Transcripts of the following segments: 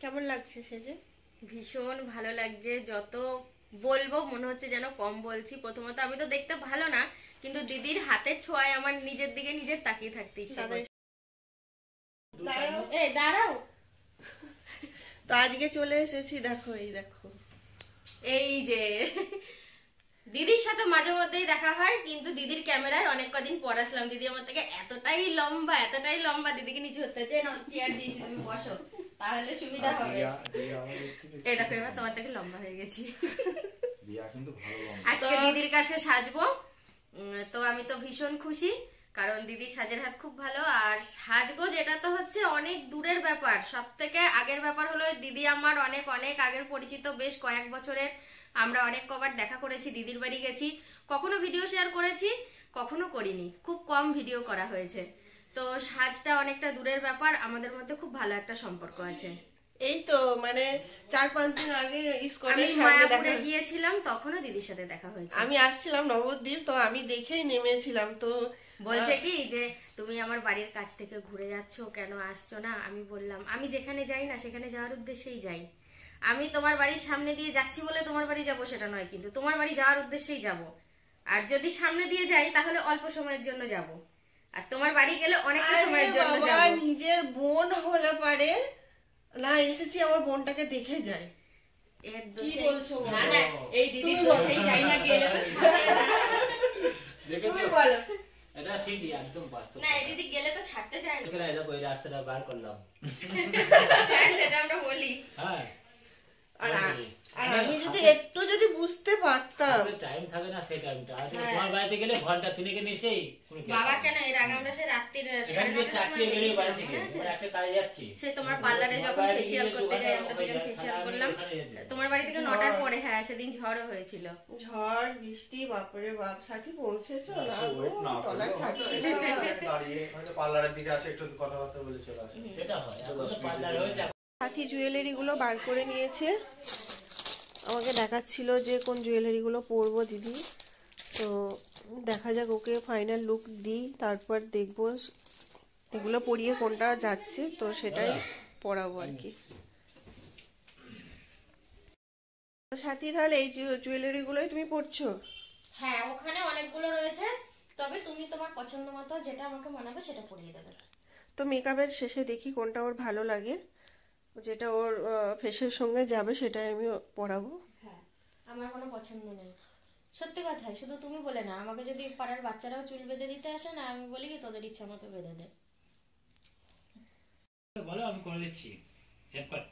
কেমন লাগছে সেজে? ভীষণ ভালো লাগছে, যত বলবো মনে হচ্ছে যেন কম বলছি। প্রথমত আমি তো দেখতে ভালো না, কিন্তু দিদির হাতের ছোঁয়ায় আমার নিজের দিকে নিজের তাকিয়ে থাকতে ইচ্ছা করে। দাঁড়াও। তো আজকে চলে এসেছি, দেখো এই দেখো, এই যে দিদির সাথে মাঝে মধ্যেই দেখা হয়, কিন্তু দিদির ক্যামেরায় অনেক কদিন পর আসলাম। দিদি আমার থেকে এতটাই লম্বা, দিদিকে নিচে হতে হচ্ছে। চেয়ার দিয়েছি, তুমি বসো, তাহলে সুবিধা হবে। এই দেখো এবার তোমার থেকে লম্বা হয়ে গেছি। আজকে দিদির কাছে সাজবো, তো আমি তো ভীষণ খুশি, কারণ দিদির সাজের হাত খুব ভালো। আর সাজগোজ এটা তো হচ্ছে অনেক দূরের ব্যাপার। সব থেকে আগের ব্যাপার হলো দিদি আমার অনেক অনেক আগের পরিচিত, বেশ কয়েক বছরের। আমরা অনেক কবার দেখা করেছি, দিদির বাড়ি গেছি, কখনো ভিডিও শেয়ার করেছি, কখনো করিনি, খুব কম ভিডিও করা হয়েছে। তো সাজটা অনেকটা দূরের ব্যাপার, আমাদের মধ্যে খুব ভালো একটা সম্পর্ক আছে। এই তো মানে 4-5 দিন আগে ইসকনের সামনে দেখা গিয়েছিলাম, তখনও দিদির সাথে দেখা হয়েছে। আমি আসছিলাম নবদ্বীপ, তো আমি দেখেই নেমেছিলাম। তো বলছে কি যে তুমি আমার বাড়ির কাছ থেকে ঘুরে যাচ্ছ, কেন আসছো না? আমি বললাম আমি যেখানে যাই না সেখানে যাওয়ার উদ্দেশ্যেই যাই। আমি তোমার বাড়ির সামনে দিয়ে যাচ্ছি বলে তোমার বাড়ি যাব সেটা নয়, কিন্তু তোমার বাড়ি যাওয়ার উদ্দেশ্যেই যাব। আর যদি সামনে দিয়ে যাই তাহলে অল্প সময়ের জন্য যাব, আর তোমার বাড়ি গেলে অনেকটা সময়ের জন্য যাব। নিজের বোন হলে পারে না, এসেছি আমার বোনটাকে দেখে যাই। এর দোষে না না, এই দিদির দোষেই যাই না, গেলে তো ছাড়বে না। দেখেছো বলো, এটা ঠিকই একদম বাস্তব না, এই দিদি গেলে তো ছাড়তে চায় না। এখানে দেখো এই রাস্তাটা বার করলাম, হ্যাঁ সেটা আমরা বলি। হ্যাঁ আর আমি একটু যদি বুঝতে পারতাম। টাইম থাকে না সেই টাইমটা। আর তোমার বাড়িতে গেলে ঘন্টা তিনেকের নিচেই বাবা কেন এর আগে আমরা সেই রাত্রির এখানে চাকরি বেরিয়ে বাড়ি থেকে আমরা একটা কাজে যাচ্ছি, সে তোমার পার্লারে যখন ফেসিয়াল করতে যাই, আমরা দুজন ফেসিয়াল করলাম তোমার বাড়ি থেকে 9টার পরে। হ্যাঁ সেদিন ঝড়ও হয়েছিল, ঝড় বৃষ্টি, বাপরে বাপ। সাথী পৌঁছেছো না? টলা ছাড়ছে দাঁড়িয়ে হয়তো পার্লারের দিকে আসে, একটু কথাবার্তা বলে চলে আসে, সেটা হয়। এখন তো পার্লার হয়েছে। সাথী জুয়েলারি গুলো বার করে নিয়েছে, আমাকে দেখাচ্ছিল যে কোন জুয়েলারি গুলো পরবো দিদি। তো দেখা যাক, ওকে ফাইনাল লুক দিই, তারপর দেখবো এগুলো পরিয়ে কোনটা যাচ্ছে, তো সেটাই পরাবো আর কি। সাথী তাহলে এই জুয়েলারি গুলোই তুমি পরছো? হ্যাঁ ওখানে অনেকগুলো রয়েছে, তবে তুমি তোমার পছন্দ মতো যেটা আমাকে মানাবে সেটা পরিয়ে দেবে। তো মেকআপের শেষে দেখি কোনটা ওর ভালো লাগে, যেটা ওর ফেসের সঙ্গে যাবে সেটাই আমি পরাবো। হ্যাঁ আমার কোনো পছন্দ নেই, সত্যি কথাই। শুধু তুমি বলে না, আমাকে যদি পাড়ার বাচ্চারাও চুল বেঁধে দিতে আসে না, আমি বলি কি তোদের ইচ্ছা মতো বেঁধে দে, বলো আমি করে দিচ্ছি ঝটপট।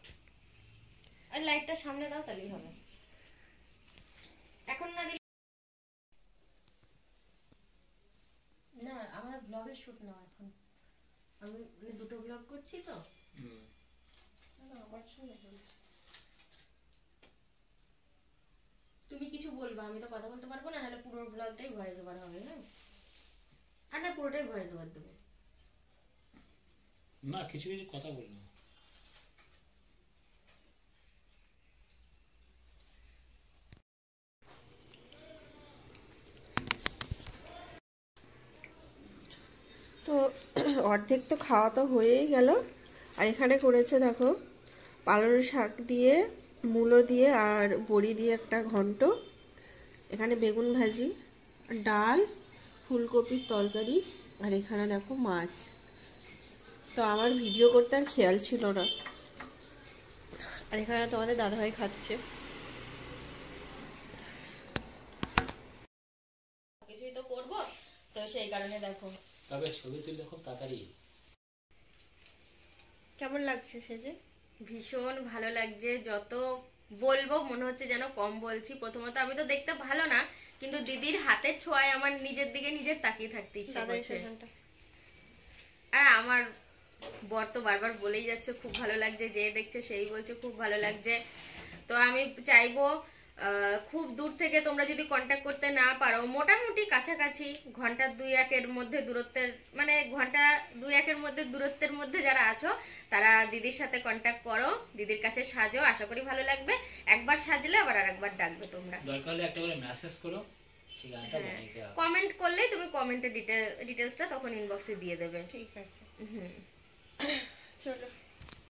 আর লাইটটা সামনে দাও, তাহলেই হবে। এখন না দিলে না, আমাদের ব্লগের শুট নাও এখন। আমি দুটো ব্লগ করছি তো। তুমি কিছু বলবা, আমি তো কথা বলতে পারবো না, নাহলে পুরো ব্লগটাই ভয়েস ওভার হবে। হ্যাঁ আর না, পুরোটাই ভয়েস ওভার দেবো না, কিছু কিছু কথা বলবো। তো অর্ধেক তো খাওয়া তো হয়েই গেল। আর এখানে করেছে দেখো, পালং শাক দিয়ে, মূলো দিয়ে আর বড়ি দিয়ে একটা ঘন্ট, এখানে বেগুন ভাজি, ডাল, ফুলকপির তরকারি, আর এখানে দেখো মাছ। তো আমার ভিডিও করতে আর খেয়াল ছিল না। আর এখানে তোমাদের দাদাভাই খাচ্ছে। কিছুই তো করবো, তো সেই কারণে দেখো। তবে ছবি তুললে খুব তাড়াতাড়ি। কেমন লাগছে সেজে? ভীষণ ভালো লাগছে, যত বলবো মনে হচ্ছে যেন কম বলছি। প্রথমত আমি তো দেখতে ভালো না, কিন্তু দিদির হাতের ছোঁয়ায় আমার নিজের দিকে নিজের তাকিয়ে থাকতে ইচ্ছা করছে। আর আমার বর তো বারবার বলেই যাচ্ছে খুব ভালো লাগছে, যে দেখছে সেই বলছে খুব ভালো লাগছে। তো আমি চাইবো খুব দূর থেকে তোমরা যদি কন্ট্যাক্ট করতে না পারো, মোটামুটি কাছাকাছি ঘন্টা 2-1 মধ্যে দূরত্বের, মানে ঘন্টা 2-1 মধ্যে দূরত্বের মধ্যে যারা আছো, তারা দিদির সাথে কন্ট্যাক্ট করো, দিদির কাছে সাজো, আশা করি ভালো লাগবে। একবার সাজলে আবার আরেকবার ডাকবে তোমরা। দরকার হলে একটা করে মেসেজ করো, ঠিকানাটা বলে দাও। কমেন্ট করলে তুমি কমেন্টে ডিটেইলসটা তখন ইনবক্সে দিয়ে দেবে। ঠিক আছে, হুম চলো।